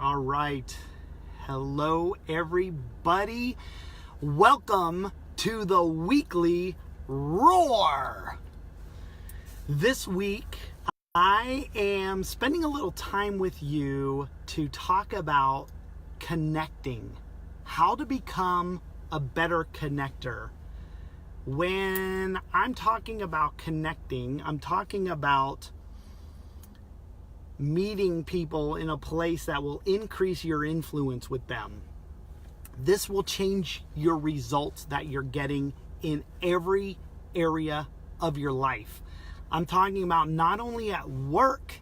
All right. Hello, everybody. Welcome to the weekly Roar. This week, I am spending a little time with you to talk about connecting, how to become a better connector. When I'm talking about connecting, I'm talking about meeting people in a place that will increase your influence with them. This will change your results that you're getting in every area of your life. I'm talking about not only at work,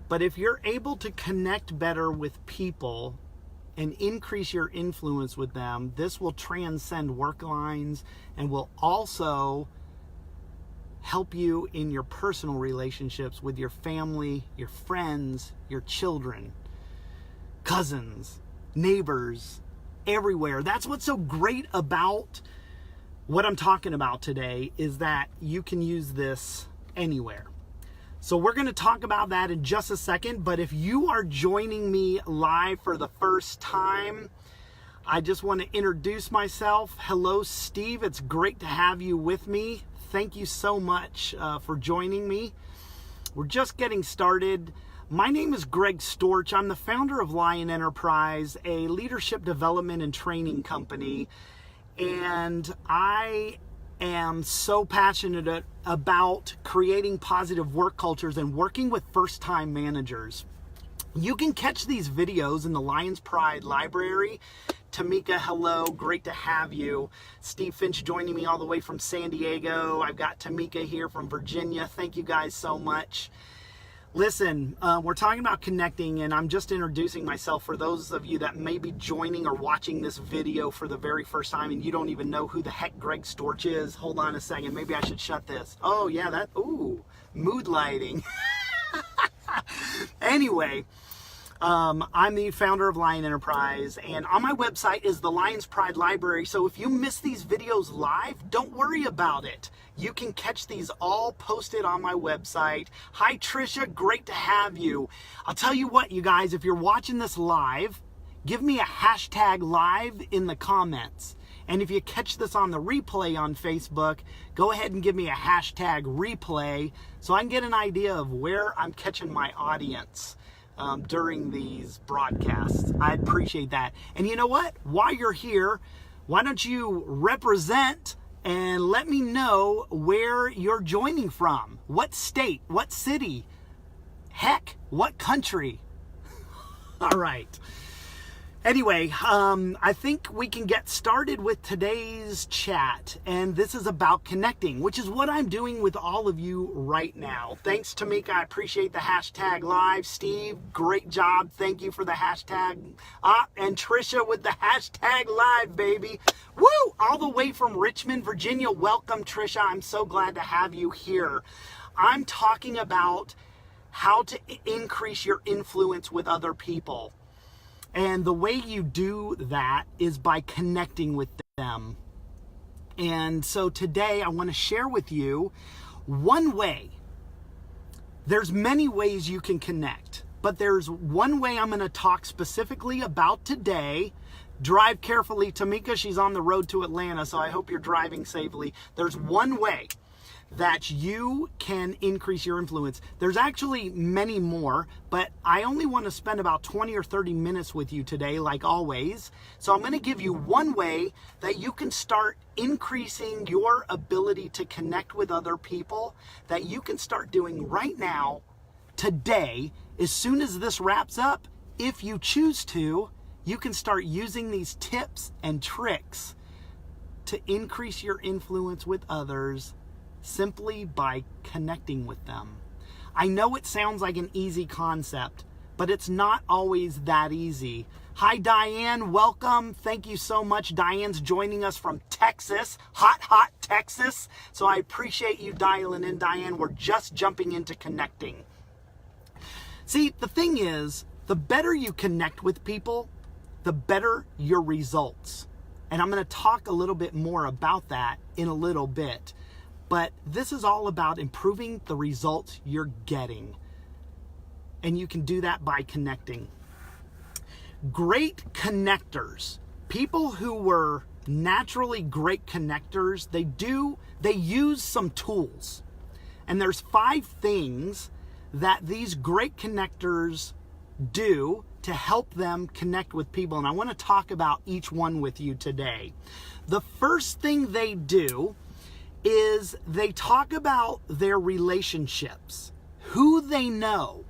but if you're able to connect better with people and increase your influence with them, this will transcend work lines and will also help you in your personal relationships with your family, your friends, your children, cousins, neighbors, everywhere. That's what's so great about what I'm talking about today, is that you can use this anywhere. So we're going to talk about that in just a second, but if you are joining me live for the first time, I just want to introduce myself. Hello, Steve. It's great to have you with me. Thank you so much for joining me. We're just getting started. My name is Greg Storch. I'm the founder of Lion Enterprise, a leadership development and training company. And I am so passionate about creating positive work cultures and working with first-time managers. You can catch these videos in the Lion's Pride library. Tamika, hello, great to have you. Steve Finch joining me all the way from San Diego. I've got Tamika here from Virginia. Thank you guys so much. Listen, we're talking about connecting, and I'm just introducing myself for those of you that may be joining or watching this video for the very first time and you don't even know who the heck Greg Storch is. Hold on a second, maybe I should shut this. Oh yeah, mood lighting. Anyway, I'm the founder of Lion Enterprise, and on my website is the Lion's Pride Library. So if you miss these videos live, don't worry about it. You can catch these all posted on my website. Hi, Trisha. Great to have you. I'll tell you what, you guys, if you're watching this live, give me a hashtag live in the comments. And if you catch this on the replay on Facebook, go ahead and give me a hashtag replay so I can get an idea of where I'm catching my audience during these broadcasts. I appreciate that. And you know what? While you're here, why don't you represent and let me know where you're joining from? What state? What city? Heck, what country? All right. Anyway, I think we can get started with today's chat, and this is about connecting, which is what I'm doing with all of you right now. Thanks, Tamika. I appreciate the hashtag live. Steve, great job. Thank you for the hashtag. And Trisha with the hashtag live, baby. Woo! All the way from Richmond, Virginia. Welcome, Trisha. I'm so glad to have you here. I'm talking about how to increase your influence with other people. And the way you do that is by connecting with them. And so today I want to share with you one way. There's many ways you can connect, but there's one way I'm going to talk specifically about today. Drive carefully, Tamika. She's on the road to Atlanta, so I hope you're driving safely. There's one way that you can increase your influence. There's actually many more, but I only want to spend about 20 or 30 minutes with you today, like always. So I'm going to give you one way that you can start increasing your ability to connect with other people, that you can start doing right now, today. As soon as this wraps up, if you choose to, you can start using these tips and tricks to increase your influence with others simply by connecting with them. I know it sounds like an easy concept, but it's not always that easy. Hi, Diane. Welcome. Thank you so much. Diane's joining us from Texas. Hot Texas. So I appreciate you dialing in, Diane. We're just jumping into connecting. See, the thing is, the better you connect with people, the better your results. And I'm going to talk a little bit more about that in a little bit. But this is all about improving the results you're getting. And you can do that by connecting. Great connectors, people who were naturally great connectors, they use some tools. And there's 5 things that these great connectors do to help them connect with people. And I want to talk about each one with you today. The first thing they do is they talk about their relationships, who they know.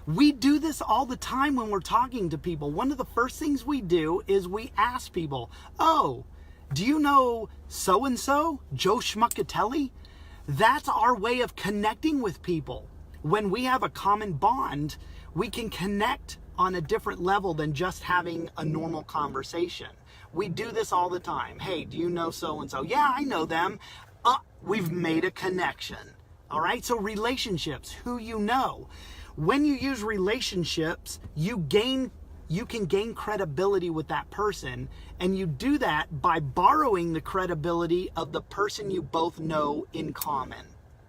We do this all the time when we're talking to people. One of the first things we do is we ask people, oh, do you know so-and-so, Joe Schmuckatelli? That's our way of connecting with people. When we have a common bond, we can connect on a different level than just having a normal conversation. We do this all the time. Hey, do you know so-and-so? Yeah, I know them. We've made a connection. All right, so relationships, who you know. When you use relationships, you can gain credibility with that person, and you do that by borrowing the credibility of the person you both know in common.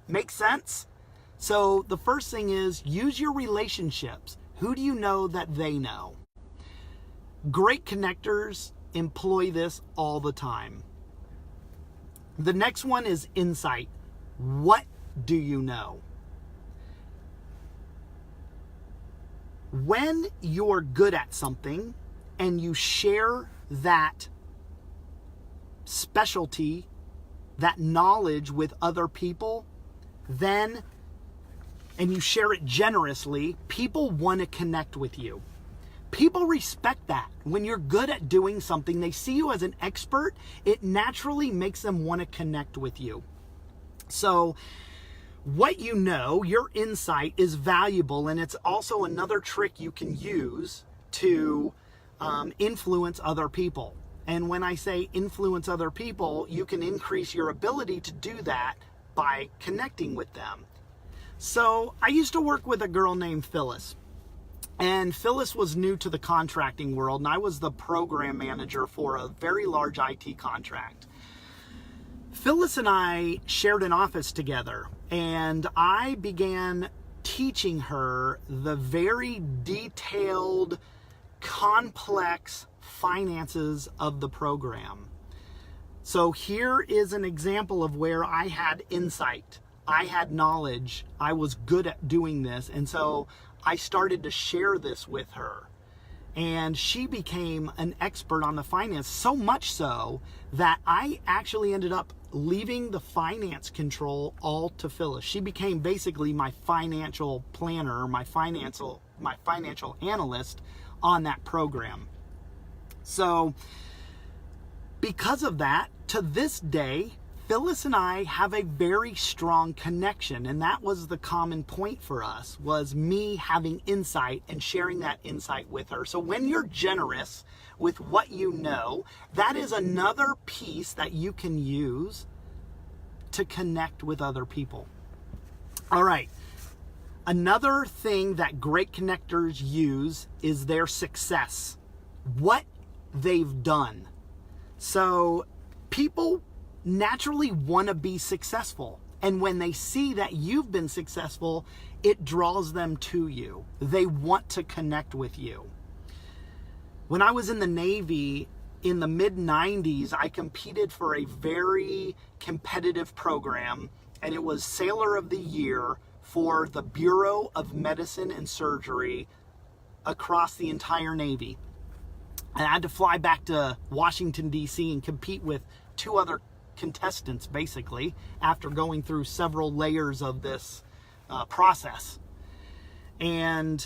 Make sense? So the first thing is use your relationships. Who do you know that they know? Great connectors employ this all the time. The next one is insight. What do you know? When you're good at something and you share that specialty, that knowledge with other people, and you share it generously, people want to connect with you. People respect that. When you're good at doing something, they see you as an expert, it naturally makes them want to connect with you. So, what you know, your insight is valuable, and it's also another trick you can use to influence other people. And when I say influence other people, you can increase your ability to do that by connecting with them. So I used to work with a girl named Phyllis. And Phyllis was new to the contracting world, and I was the program manager for a very large IT contract. Phyllis and I shared an office together, and I began teaching her the very detailed, complex finances of the program. So here is an example of where I had insight, I had knowledge, I was good at doing this, and so I started to share this with her. And she became an expert on the finance, so much so that I actually ended up leaving the finance control all to Phyllis. She became basically my financial planner, my financial analyst on that program. So because of that, to this day, Phyllis and I have a very strong connection, and that was the common point for us, was me having insight and sharing that insight with her. So when you're generous with what you know, that is another piece that you can use to connect with other people. All right. Another thing that great connectors use is their success, what they've done. So people naturally want to be successful. And when they see that you've been successful, it draws them to you. They want to connect with you. When I was in the Navy in the mid-90s, I competed for a very competitive program, and it was Sailor of the Year for the Bureau of Medicine and Surgery across the entire Navy. And I had to fly back to Washington, D.C. and compete with 2 other contestants, basically, after going through several layers of this process. And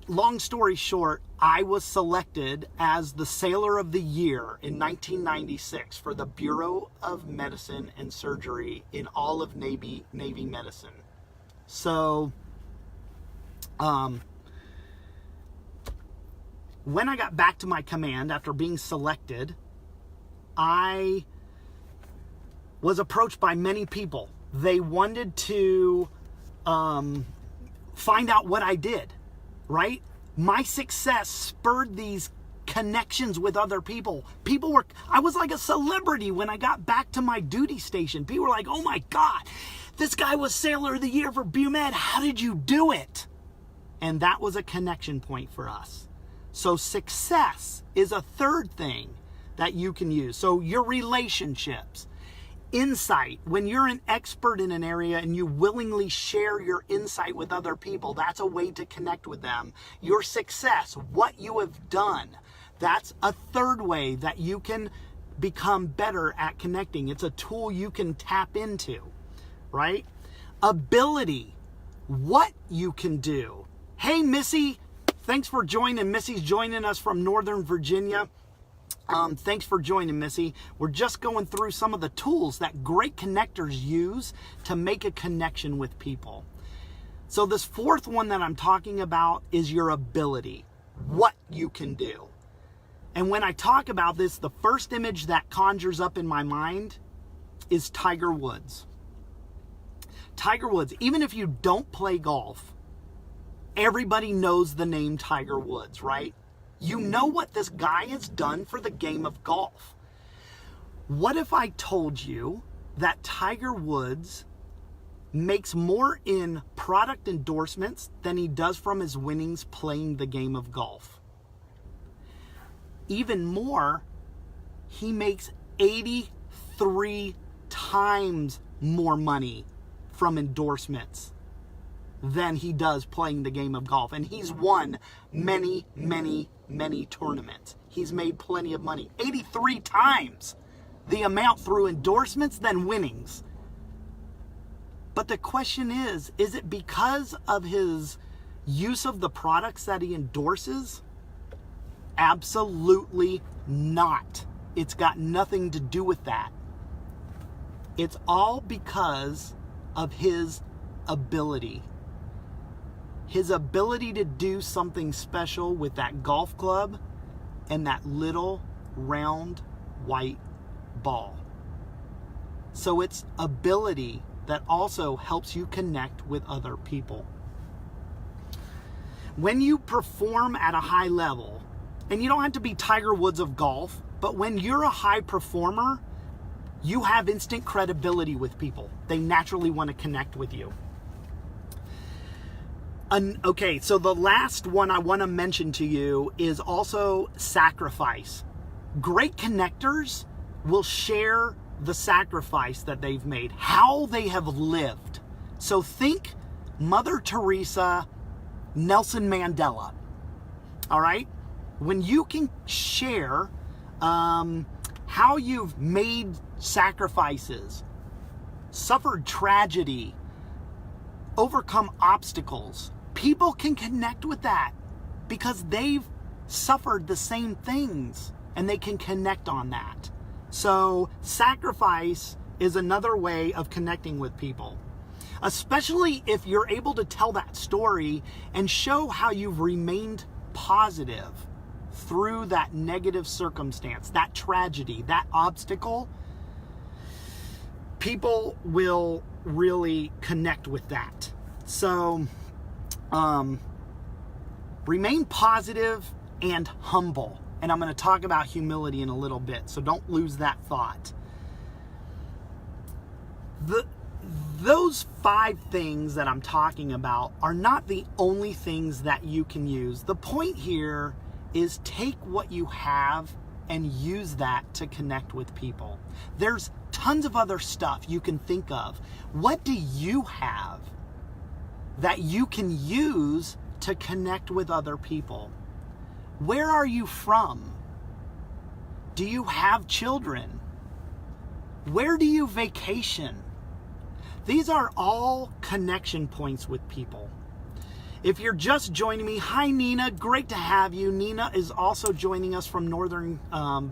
long story short, I was selected as the Sailor of the Year in 1996 for the Bureau of Medicine and Surgery in all of Navy medicine. So, when I got back to my command after being selected, I was approached by many people. They wanted to find out what I did, right? My success spurred these connections with other people. I was like a celebrity when I got back to my duty station. People were like, oh my God, this guy was Sailor of the Year for BUMED. How did you do it? And that was a connection point for us. So success is a third thing that you can use. So your relationships, insight, when you're an expert in an area and you willingly share your insight with other people, that's a way to connect with them. Your success, what you have done, that's a third way that you can become better at connecting. It's a tool you can tap into, right? Ability, what you can do. Hey, Missy, thanks for joining. Missy's joining us from Northern Virginia. Thanks for joining, Missy. We're just going through some of the tools that great connectors use to make a connection with people. So this fourth one that I'm talking about is your ability, what you can do. And when I talk about this, the first image that conjures up in my mind is Tiger Woods. Tiger Woods, even if you don't play golf, everybody knows the name Tiger Woods, right? You know what this guy has done for the game of golf. What if I told you that Tiger Woods makes more in product endorsements than he does from his winnings playing the game of golf? Even more, he makes 83 times more money from endorsements than he does playing the game of golf. And he's won many, many, many tournaments. He's made plenty of money. 83 times the amount through endorsements than winnings. But the question is it because of his use of the products that he endorses? Absolutely not. It's got nothing to do with that. It's all because of his ability. His ability to do something special with that golf club and that little round white ball. So it's ability that also helps you connect with other people. When you perform at a high level, and you don't have to be Tiger Woods of golf, but when you're a high performer, you have instant credibility with people. They naturally want to connect with you. Okay, so the last one I want to mention to you is also sacrifice. Great connectors will share the sacrifice that they've made, how they have lived. So think Mother Teresa, Nelson Mandela, all right? When you can share how you've made sacrifices, suffered tragedy, overcome obstacles, people can connect with that because they've suffered the same things and they can connect on that. So sacrifice is another way of connecting with people, especially if you're able to tell that story and show how you've remained positive through that negative circumstance, that tragedy, that obstacle. People will really connect with that. So remain positive and humble. And I'm going to talk about humility in a little bit, so don't lose that thought. Those 5 things that I'm talking about are not the only things that you can use. The point here is take what you have and use that to connect with people. There's tons of other stuff you can think of. What do you have that you can use to connect with other people? Where are you from? Do you have children? Where do you vacation? These are all connection points with people. If you're just joining me, hi Nina, great to have you. Nina is also joining us from Northern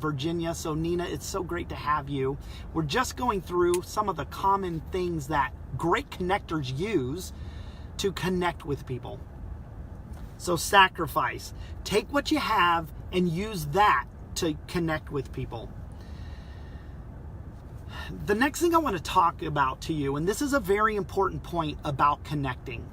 Virginia. So Nina, it's so great to have you. We're just going through some of the common things that great connectors use to connect with people. So sacrifice. Take what you have and use that to connect with people. The next thing I want to talk about to you, and this is a very important point about connecting.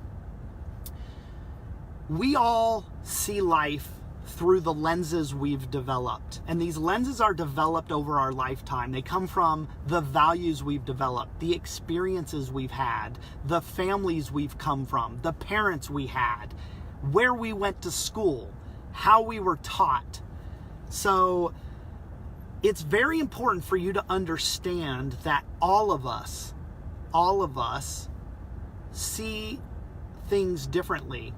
We all see life through the lenses we've developed. And these lenses are developed over our lifetime. They come from the values we've developed, the experiences we've had, the families we've come from, the parents we had, where we went to school, how we were taught. So it's very important for you to understand that all of us see things differently.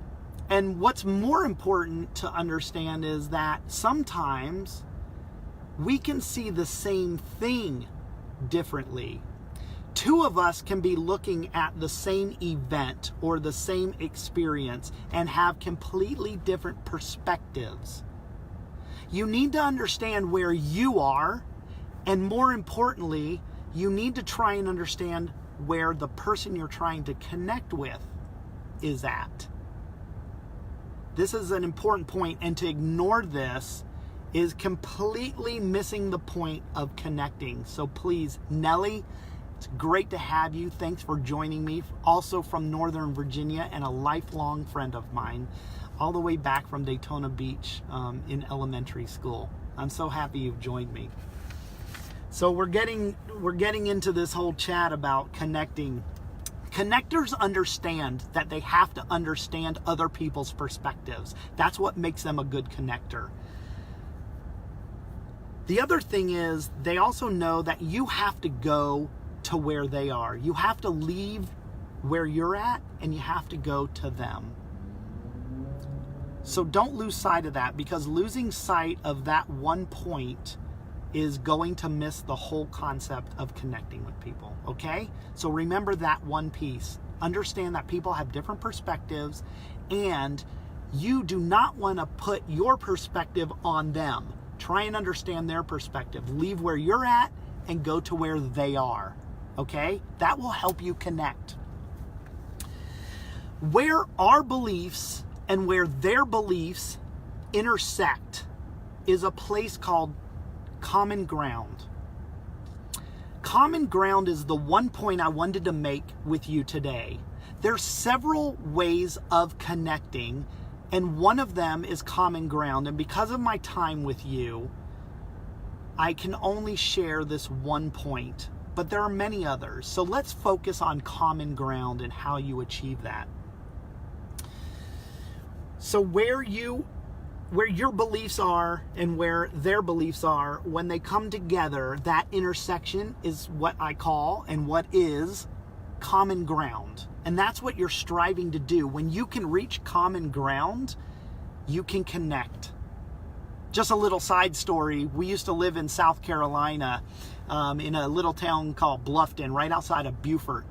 And what's more important to understand is that sometimes we can see the same thing differently. Two of us can be looking at the same event or the same experience and have completely different perspectives. You need to understand where you are, and more importantly, you need to try and understand where the person you're trying to connect with is at. This is an important point, and to ignore this is completely missing the point of connecting. So please, Nellie, it's great to have you. Thanks for joining me, also from Northern Virginia and a lifelong friend of mine, all the way back from Daytona Beach in elementary school. I'm so happy you've joined me. So we're getting into this whole chat about connecting. Connectors understand that they have to understand other people's perspectives. That's what makes them a good connector. The other thing is they also know that you have to go to where they are. You have to leave where you're at and you have to go to them. So don't lose sight of that, because losing sight of that one point is going to miss the whole concept of connecting with people, okay? So remember that one piece. Understand that people have different perspectives, and you do not want to put your perspective on them. Try and understand their perspective. Leave where you're at and go to where they are, okay? That will help you connect. Where our beliefs and where their beliefs intersect is a place called common ground. Common ground is the one point I wanted to make with you today. There's several ways of connecting, and one of them is common ground. And because of my time with you, I can only share this one point, but there are many others. So let's focus on common ground and how you achieve that. So where your beliefs are and where their beliefs are, when they come together, that intersection is what I call and what is common ground. And that's what you're striving to do. When you can reach common ground, you can connect. Just a little side story. We used to live in South Carolina in a little town called Bluffton, right outside of Beaufort.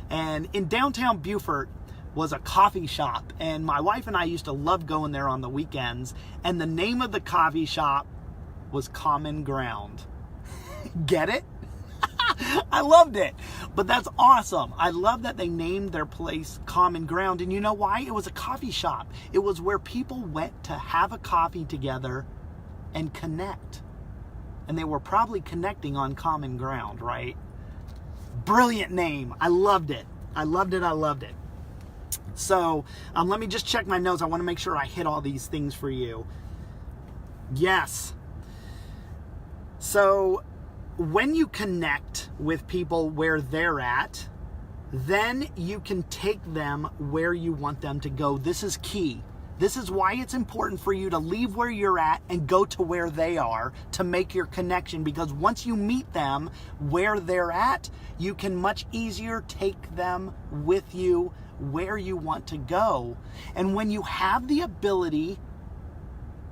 And in downtown Beaufort was a coffee shop, and my wife and I used to love going there on the weekends, and the name of the coffee shop was Common Ground. Get it? I loved it. But that's awesome. I love that they named their place Common Ground. And you know why? It was a coffee shop. It was where people went to have a coffee together and connect. And they were probably connecting on common ground, right? Brilliant name. I loved it. I loved it. I loved it. So let me just check my notes. I want to make sure I hit all these things for you. Yes. So when you connect with people where they're at, then you can take them where you want them to go. This is key. This is why it's important for you to leave where you're at and go to where they are to make your connection, because once you meet them where they're at, you can much easier take them with you where you want to go. And when you have the ability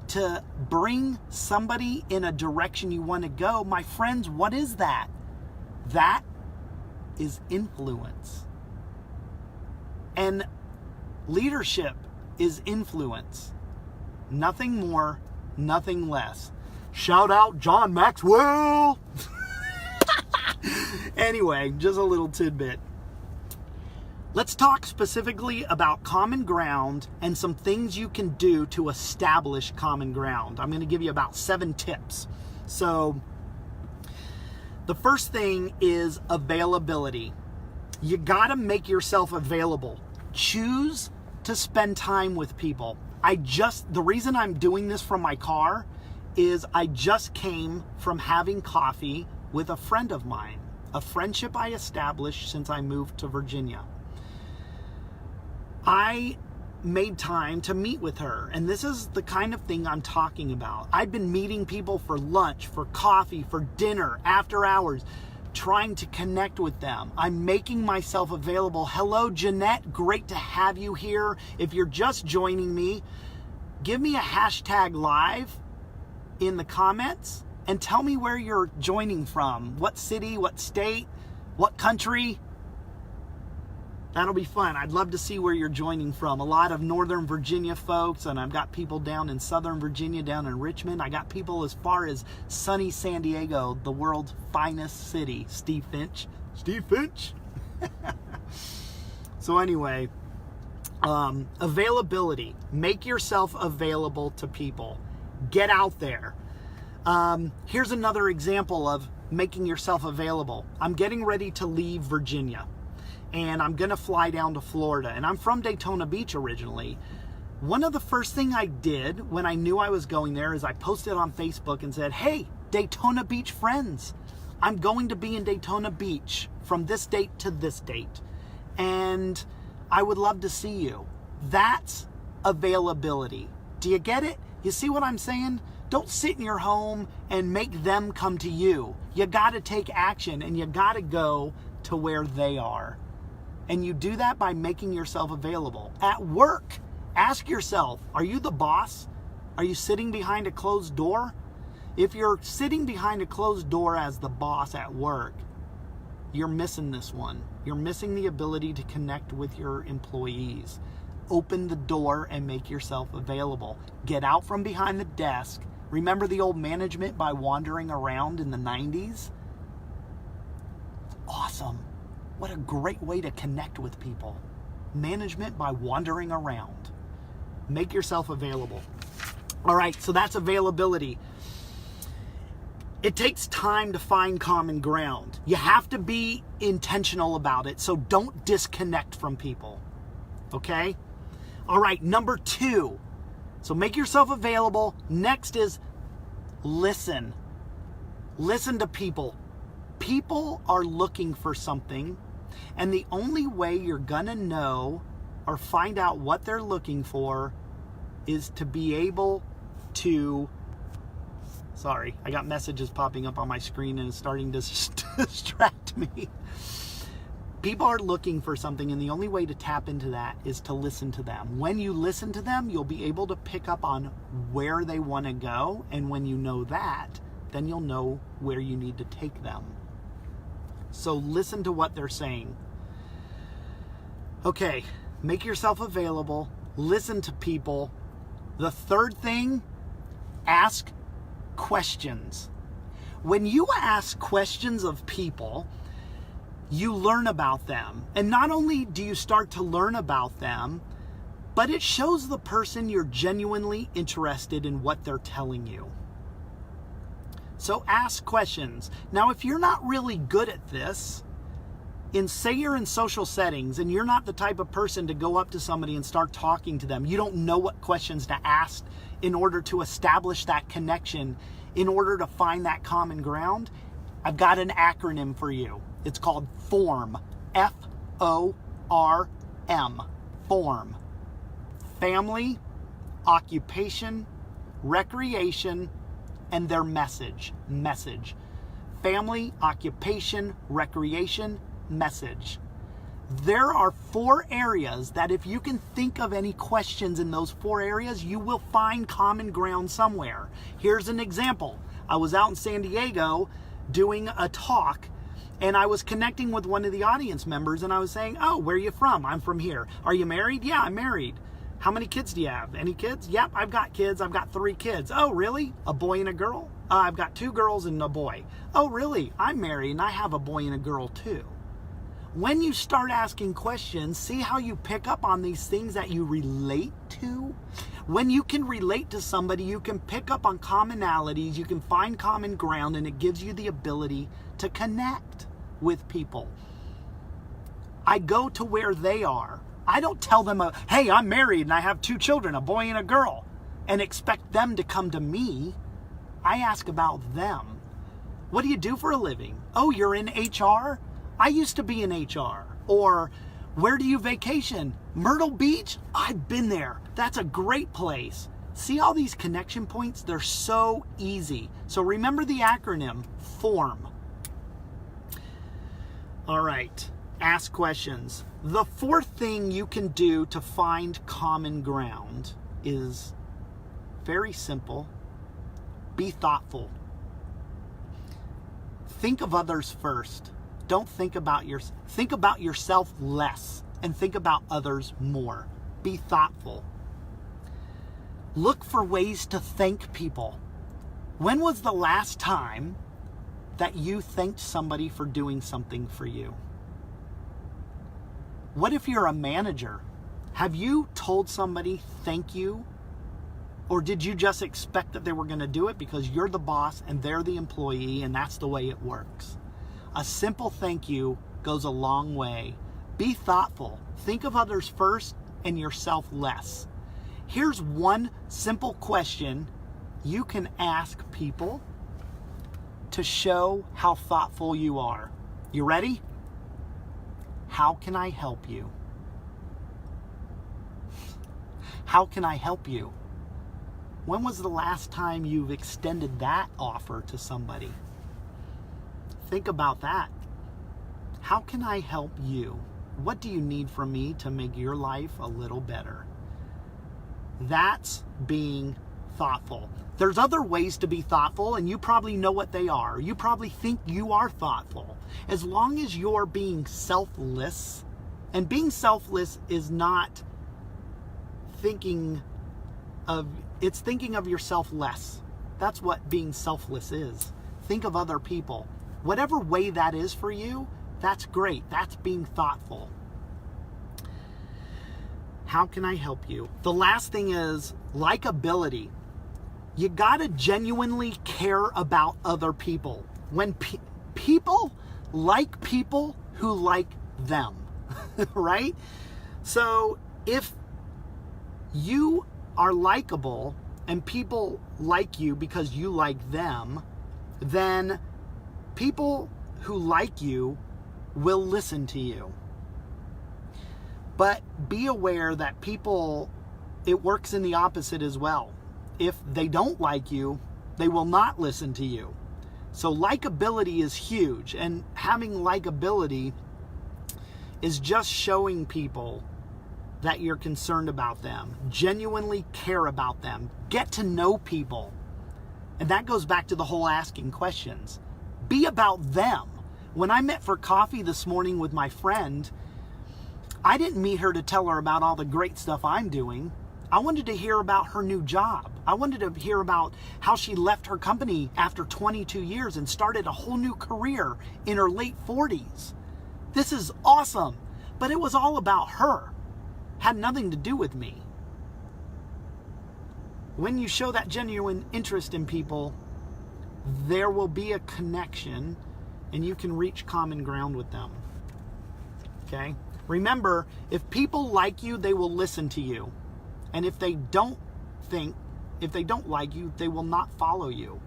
to bring somebody in a direction you want to go, my friends, what is that? That is influence. And leadership is influence. Nothing more, nothing less. Shout out John Maxwell. Anyway, just a little tidbit. Let's talk specifically about common ground and some things you can do to establish common ground. I'm going to give you about 7 tips. So the first thing is availability. You got to make yourself available. Choose to spend time with people. The reason I'm doing this from my car is I just came from having coffee with a friend of mine, a friendship I established since I moved to Virginia. I made time to meet with her. And this is the kind of thing I'm talking about. I've been meeting people for lunch, for coffee, for dinner, after hours, trying to connect with them. I'm making myself available. Hello, Jeanette. Great to have you here. If you're just joining me, give me a hashtag live in the comments and tell me where you're joining from. What city, what state, what country. That'll be fun. I'd love to see where you're joining from. A lot of Northern Virginia folks, and I've got people down in Southern Virginia, down in Richmond. I got people as far as sunny San Diego, the world's finest city. Steve Finch. Steve Finch. So anyway, availability. Make yourself available to people. Get out there. Here's another example of making yourself available. I'm getting ready to leave Virginia, and I'm gonna fly down to Florida, and I'm from Daytona Beach originally. One of the first thing I did when I knew I was going there is I posted on Facebook and said, hey, Daytona Beach friends, I'm going to be in Daytona Beach from this date to this date, and I would love to see you. That's availability. Do you get it? You see what I'm saying? Don't sit in your home and make them come to you. You gotta take action, and you gotta go to where they are. And you do that by making yourself available. At work, ask yourself, are you the boss? Are you sitting behind a closed door? If you're sitting behind a closed door as the boss at work, you're missing this one. You're missing the ability to connect with your employees. Open the door and make yourself available. Get out from behind the desk. Remember the old management by wandering around in the 90s? Awesome. What a great way to connect with people. Management by wandering around. Make yourself available. All right, so that's availability. It takes time to find common ground. You have to be intentional about it, so don't disconnect from people. Okay? All right, number 2. So make yourself available. Next is listen. Listen to people. People are looking for something, and the only way you're gonna know or find out what they're looking for is to be able to... Sorry, I got messages popping up on my screen and it's starting to distract me. People are looking for something, and the only way to tap into that is to listen to them. When you listen to them, you'll be able to pick up on where they want to go, and when you know that, then you'll know where you need to take them. So listen to what they're saying. Okay, make yourself available, listen to people. The third thing, ask questions. When you ask questions of people, you learn about them. And not only do you start to learn about them, but it shows the person you're genuinely interested in what they're telling you. So ask questions. Now, if you're not really good at this, say you're in social settings and you're not the type of person to go up to somebody and start talking to them, you don't know what questions to ask in order to establish that connection, in order to find that common ground, I've got an acronym for you. It's called FORM. F-O-R-M. FORM. Family, occupation, recreation, and their message. Message. Family, occupation, recreation, message. There are 4 areas that if you can think of any questions in those 4 areas, you will find common ground somewhere. Here's an example. I was out in San Diego doing a talk, and I was connecting with one of the audience members, and I was saying, oh, where are you from? I'm from here. Are you married? Yeah, I'm married. How many kids do you have? Any kids? Yep, I've got kids. I've got 3 kids. Oh, really? A boy and a girl? I've got 2 girls and a boy. Oh, really? I'm married and I have a boy and a girl too. When you start asking questions, see how you pick up on these things that you relate to? When you can relate to somebody, you can pick up on commonalities, you can find common ground, and it gives you the ability to connect with people. I go to where they are. I don't tell them, hey, I'm married and I have 2 children, a boy and a girl, and expect them to come to me. I ask about them. What do you do for a living? Oh, you're in HR? I used to be in HR. Or Where do you vacation? Myrtle Beach? I've been there. That's a great place. See all these connection points? They're so easy. So remember the acronym, FORM. All right, ask questions. The fourth thing you can do to find common ground is very simple. Be thoughtful. Think of others first. Don't think about yourself less and think about others more. Be thoughtful. Look for ways to thank people. When was the last time that you thanked somebody for doing something for you? What if you're a manager? Have you told somebody thank you? Or did you just expect that they were going to do it because you're the boss and they're the employee and that's the way it works? A simple thank you goes a long way. Be thoughtful. Think of others first and yourself less. Here's one simple question you can ask people to show how thoughtful you are. You ready? How can I help you? How can I help you? When was the last time you've extended that offer to somebody? Think about that. How can I help you? What do you need from me to make your life a little better? That's being thoughtful. There's other ways to be thoughtful, and you probably know what they are. You probably think you are thoughtful. As long as you're being selfless, and being selfless is not thinking of yourself less. That's what being selfless is. Think of other people. Whatever way that is for you, that's great. That's being thoughtful. How can I help you? The last thing is likability. You gotta genuinely care about other people. When people like people who like them, right? So if you are likable and people like you because you like them, then people who like you will listen to you. But be aware that it works in the opposite as well. If they don't like you, they will not listen to you. So likability is huge, and having likability is just showing people that you're concerned about them, genuinely care about them, get to know people. And that goes back to the whole asking questions. Be about them. When I met for coffee this morning with my friend, I didn't meet her to tell her about all the great stuff I'm doing. I wanted to hear about her new job. I wanted to hear about how she left her company after 22 years and started a whole new career in her late 40s. This is awesome. But it was all about her. Had nothing to do with me. When you show that genuine interest in people, there will be a connection and you can reach common ground with them. Okay? Remember, if people like you, they will listen to you. And if they don't like you, they will not follow you.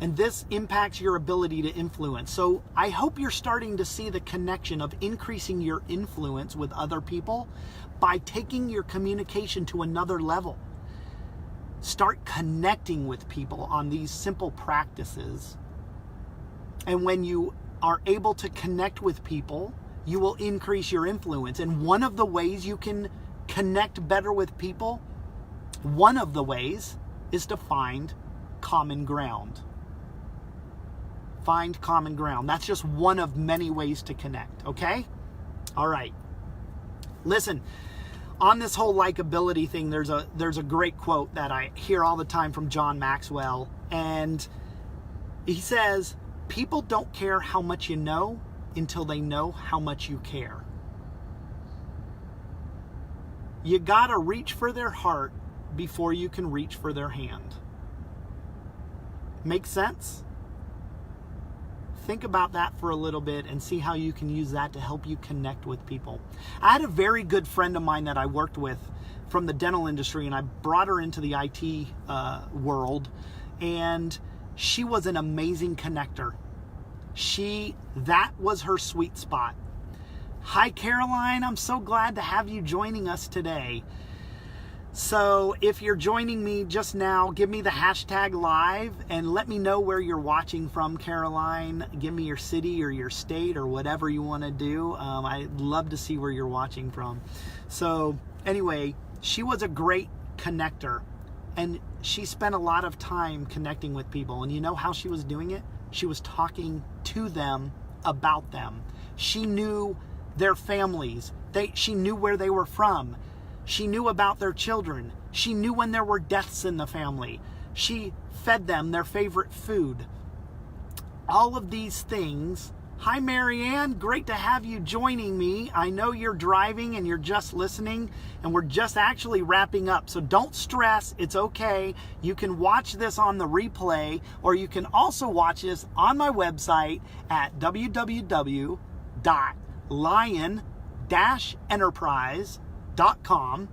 And this impacts your ability to influence. So I hope you're starting to see the connection of increasing your influence with other people by taking your communication to another level. Start connecting with people on these simple practices. And when you are able to connect with people, you will increase your influence. And one of the ways you can connect better with people, one of the ways is to find common ground. Find common ground. That's just one of many ways to connect, okay? All right. Listen, on this whole likability thing, there's a great quote that I hear all the time from John Maxwell, and he says, "People don't care how much you know until they know how much you care." You gotta reach for their heart before you can reach for their hand. Make sense? Think about that for a little bit and see how you can use that to help you connect with people. I had a very good friend of mine that I worked with from the dental industry, and I brought her into the IT world, and she was an amazing connector. That was her sweet spot. Hi, Caroline. I'm so glad to have you joining us today. So if you're joining me just now, give me the hashtag live and let me know where you're watching from, Caroline. Give me your city or your state or whatever you want to do. I'd love to see where you're watching from. So anyway, she was a great connector, and she spent a lot of time connecting with people. And you know how she was doing it? She was talking to them about them. She knew their families. She knew where they were from. She knew about their children. She knew when there were deaths in the family. She fed them their favorite food. All of these things. Hi, Marianne. Great to have you joining me. I know you're driving and you're just listening, and we're just actually wrapping up. So don't stress. It's okay. You can watch this on the replay, or you can also watch this on my website at www.lion-enterprise.com.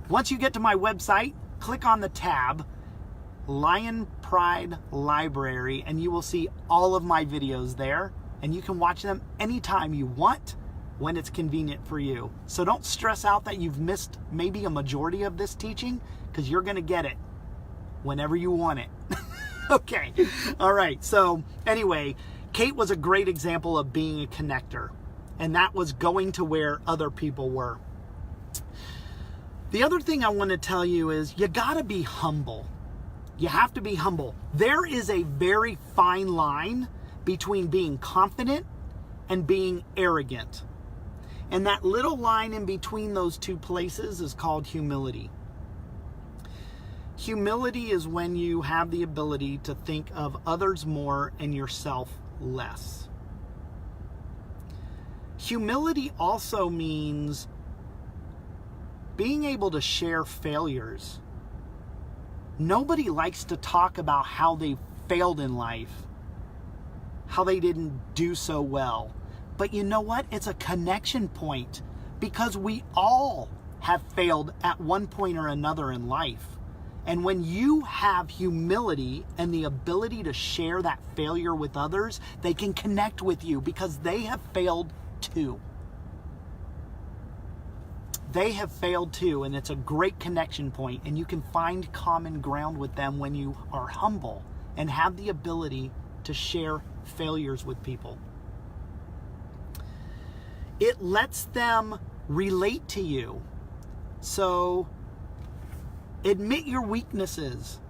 Once you get to my website, click on the tab Lion Pride Library, and you will see all of my videos there, and you can watch them anytime you want, when it's convenient for you. So don't stress out that you've missed maybe a majority of this teaching, because you're going to get it whenever you want it. Okay. All right. So anyway, Kate was a great example of being a connector, and that was going to where other people were. The other thing I want to tell you is you got to be humble. You have to be humble. There is a very fine line between being confident and being arrogant. And that little line in between those two places is called humility. Humility is when you have the ability to think of others more and yourself less. Humility also means being able to share failures. Nobody likes to talk about how they failed in life, how they didn't do so well. But you know what? It's a connection point, because we all have failed at one point or another in life. And when you have humility and the ability to share that failure with others, they can connect with you because they have failed too. They have failed too, and it's a great connection point, and you can find common ground with them when you are humble and have the ability to share failures with people. It lets them relate to you. So admit your weaknesses.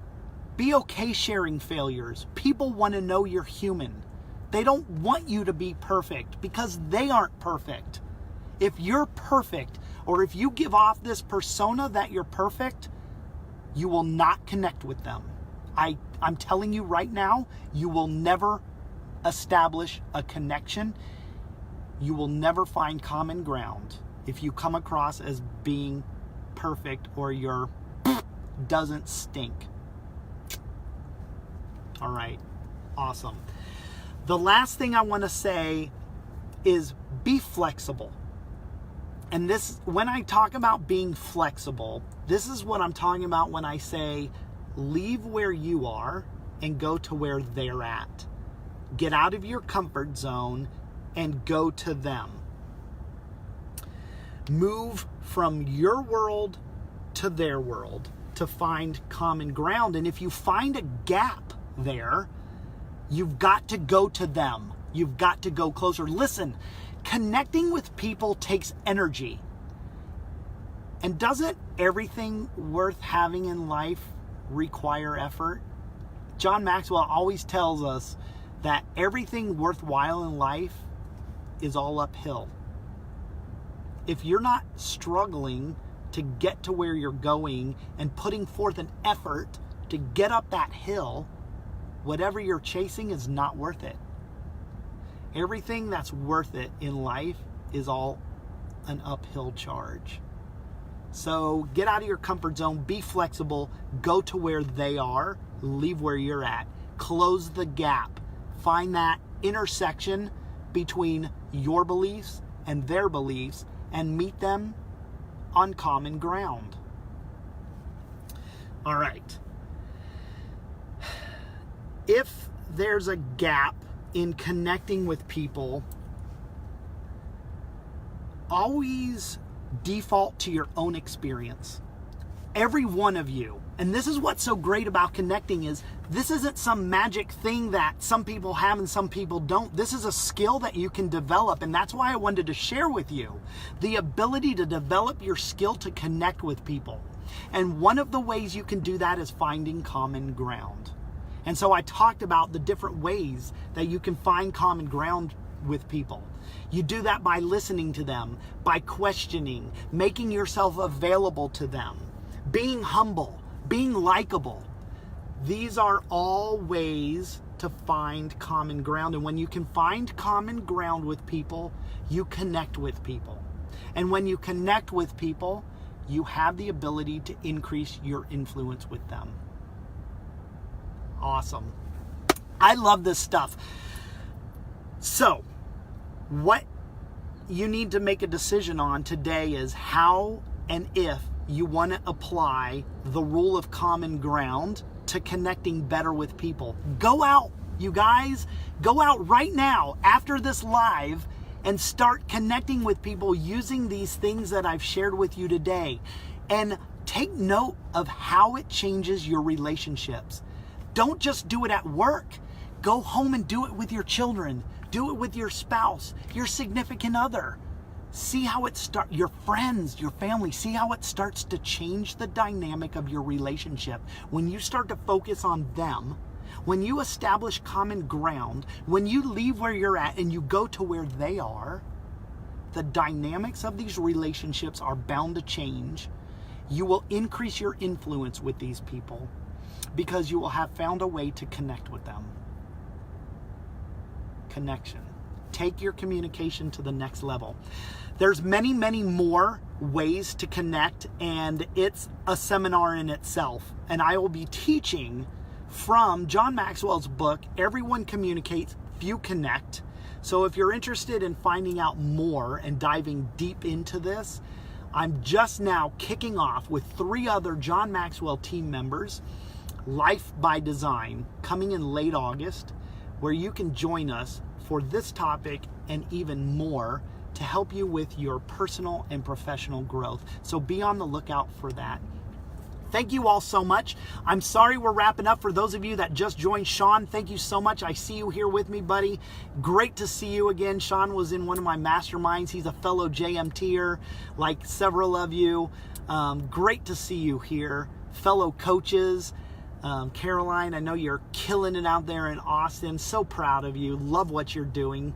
Be okay sharing failures. People want to know you're human. They don't want you to be perfect because they aren't perfect. If you're perfect, or if you give off this persona that you're perfect, you will not connect with them. I'm telling you right now, you will never establish a connection. You will never find common ground if you come across as being perfect or your doesn't stink. All right, awesome. The last thing I want to say is be flexible. And this, when I talk about being flexible, this is what I'm talking about when I say leave where you are and go to where they're at. Get out of your comfort zone and go to them. Move from your world to their world to find common ground. And if you find a gap there, you've got to go to them. You've got to go closer. Listen, connecting with people takes energy. And doesn't everything worth having in life require effort? John Maxwell always tells us that everything worthwhile in life is all uphill. If you're not struggling to get to where you're going and putting forth an effort to get up that hill, whatever you're chasing is not worth it. Everything that's worth it in life is all an uphill charge. So get out of your comfort zone, be flexible, go to where they are, leave where you're at, close the gap, find that intersection between your beliefs and their beliefs, and meet them on common ground. All right. If there's a gap in connecting with people, always default to your own experience. Every one of you. And this is what's so great about connecting is this isn't some magic thing that some people have and some people don't. This is a skill that you can develop, and that's why I wanted to share with you the ability to develop your skill to connect with people. And one of the ways you can do that is finding common ground. And so I talked about the different ways that you can find common ground with people. You do that by listening to them, by questioning, making yourself available to them, being humble, being likable. These are all ways to find common ground. And when you can find common ground with people, you connect with people. And when you connect with people, you have the ability to increase your influence with them. Awesome. I love this stuff. So, what you need to make a decision on today is how and if you want to apply the rule of common ground to connecting better with people. Go out, you guys. Go out right now after this live and start connecting with people using these things that I've shared with you today. And take note of how it changes your relationships. Don't just do it at work. Go home and do it with your children. Do it with your spouse, your significant other. See how it starts, your friends, your family, see how it starts to change the dynamic of your relationship. When you start to focus on them, when you establish common ground, when you leave where you're at and you go to where they are, the dynamics of these relationships are bound to change. You will increase your influence with these people because you will have found a way to connect with them. Connection. Take your communication to the next level. There's many, many more ways to connect, and it's a seminar in itself. And I will be teaching from John Maxwell's book, Everyone Communicates, Few Connect. So if you're interested in finding out more and diving deep into this, I'm just now kicking off with 3 other John Maxwell team members, Life by Design, coming in late August, where you can join us for this topic and even more to help you with your personal and professional growth. So be on the lookout for that. Thank you all so much. I'm sorry we're wrapping up. For those of you that just joined, Sean, thank you so much. I see you here with me, buddy. Great to see you again. Sean was in one of my masterminds. He's a fellow JMTer, like several of you. Great to see you here. Fellow coaches. Caroline, I know you're killing it out there in Austin. So proud of you. Love what you're doing.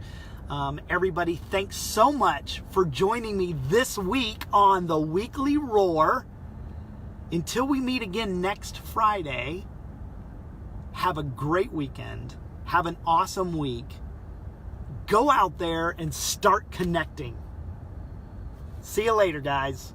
Everybody, thanks so much for joining me this week on the Weekly Roar. Until we meet again next Friday, have a great weekend. Have an awesome week. Go out there and start connecting. See you later, guys.